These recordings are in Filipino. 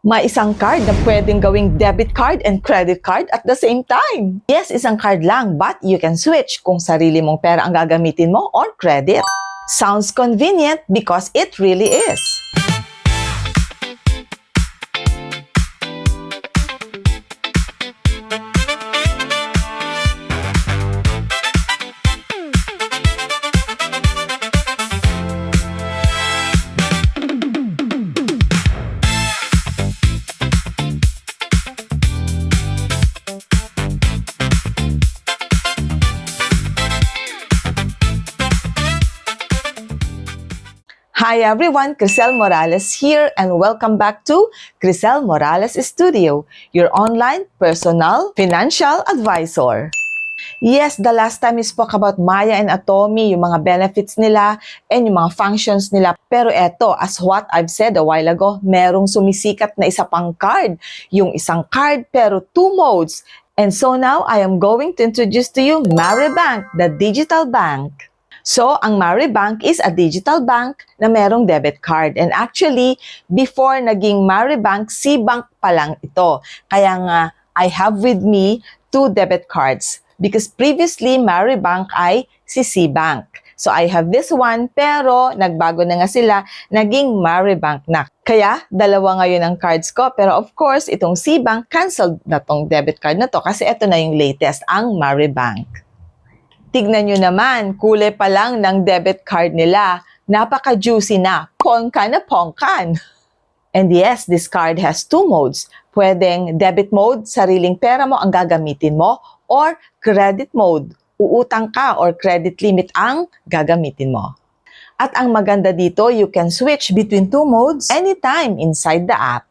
May isang card na pwedeng gawing debit card and credit card at the same time. Yes, isang card lang, but you can switch kung sarili mong pera ang gagamitin mo or credit. Sounds convenient because it really is. Hi everyone, Crisel Morales here and welcome back to Crisel Morales Studio, your online personal financial advisor. Yes, the last time we spoke about Maya and Atomy, yung mga benefits nila and yung mga functions nila. Pero eto, as what I've said a while ago, merong sumisikat na isa pang card. Yung isang card pero two modes. And so now, I am going to introduce to you Maribank, the digital bank. So, ang Maribank is a digital bank na merong debit card. And actually, before naging Maribank, C-Bank pa lang ito. Kaya nga, I have with me two debit cards. Because previously, Maribank ay si C-Bank. So, I have this one, pero nagbago na nga sila, naging Maribank na. Kaya, dalawa ngayon ang cards ko. Pero of course, itong C-Bank, canceled na tong debit card na to kasi ito na yung latest, ang Maribank. Tignan nyo naman, kulay pa lang ng debit card nila. Napaka-juicy na. Pongka na pongkan. And yes, this card has two modes. Pwedeng debit mode, sariling pera mo ang gagamitin mo, or credit mode, uutang ka or credit limit ang gagamitin mo. At ang maganda dito, you can switch between two modes anytime inside the app.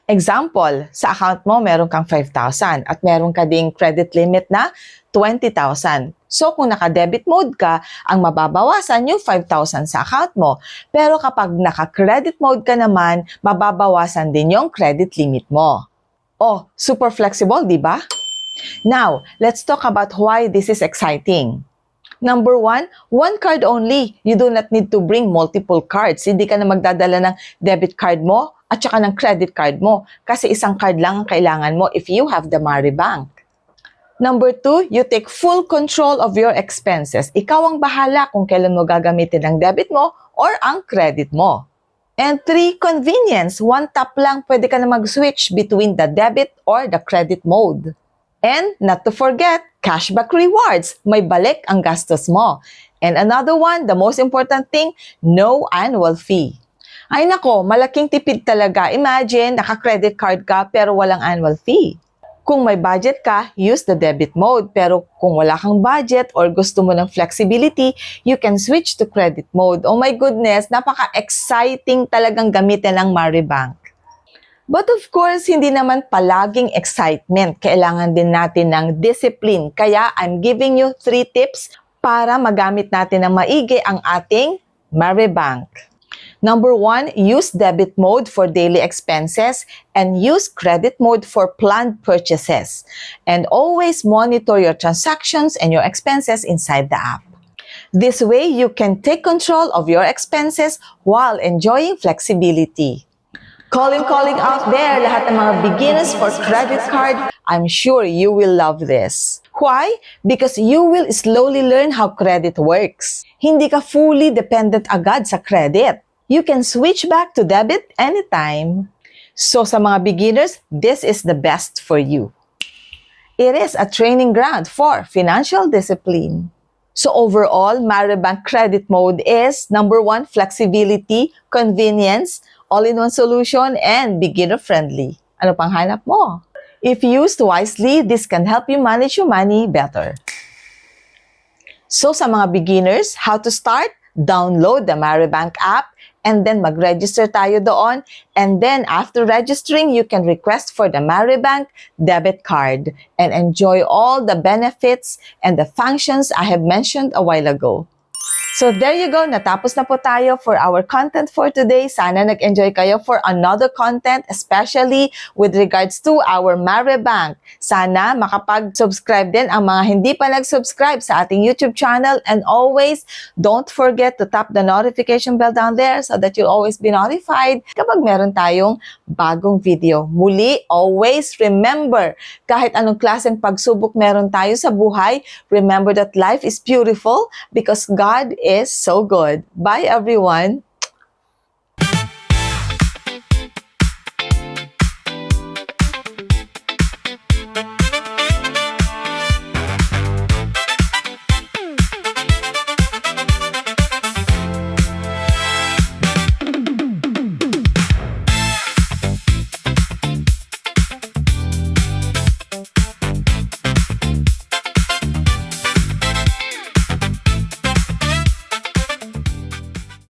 Example, sa account mo meron kang 5,000 at meron ka ding credit limit na 20,000. So kung naka-debit mode ka, ang mababawasan yung 5,000 sa account mo. Pero kapag naka-credit mode ka naman, mababawasan din yung credit limit mo. Oh, super flexible, di ba? Now, let's talk about why this is exciting. Number one card only. You do not need to bring multiple cards. Hindi ka na magdadala ng debit card mo at saka ng credit card mo. Kasi isang card lang ang kailangan mo if you have the Maribank. Number two, you take full control of your expenses. Ikaw ang bahala kung kailan mo gagamitin ang debit mo or ang credit mo. And three, convenience. One tap lang pwede ka na mag-switch between the debit or the credit mode. And not to forget, cashback rewards. May balik ang gastos mo. And another one, the most important thing, no annual fee. Ay nako, malaking tipid talaga. Imagine, naka-credit card ka pero walang annual fee. Kung may budget ka, use the debit mode. Pero kung wala kang budget or gusto mo ng flexibility, you can switch to credit mode. Oh my goodness, napaka-exciting talagang gamitin ng Maribank. But of course, hindi naman palaging excitement. Kailangan din natin ng discipline. Kaya I'm giving you 3 tips para magamit natin ng maigi ang ating Maribank. Number 1, use debit mode for daily expenses and use credit mode for planned purchases. And always monitor your transactions and your expenses inside the app. This way, you can take control of your expenses while enjoying flexibility. Calling out there, lahat ng mga beginners for credit card, I'm sure you will love this. Why? Because you will slowly learn how credit works. Hindi ka fully dependent agad sa credit. You can switch back to debit anytime. So sa mga beginners, this is the best for you. It is a training ground for financial discipline. So overall, Maribank Credit Mode is number 1, flexibility, convenience, all-in-one solution, and beginner-friendly. Ano pang hanap mo? If used wisely, this can help you manage your money better. So sa mga beginners, how to start? Download the Maribank app and then mag-register tayo doon. And then after registering, you can request for the Maribank debit card and enjoy all the benefits and the functions I have mentioned a while ago. So there you go, natapos na po tayo for our content for today. Sana nag-enjoy kayo for another content, especially with regards to our Marebank. Sana makapag-subscribe din ang mga hindi pa nag-subscribe sa ating YouTube channel, and always don't forget to tap the notification bell down there so that you'll always be notified kapag meron tayong bagong video. Muli, always remember, kahit anong klaseng pagsubok meron tayo sa buhay, remember that life is beautiful because God is so good. Bye everyone!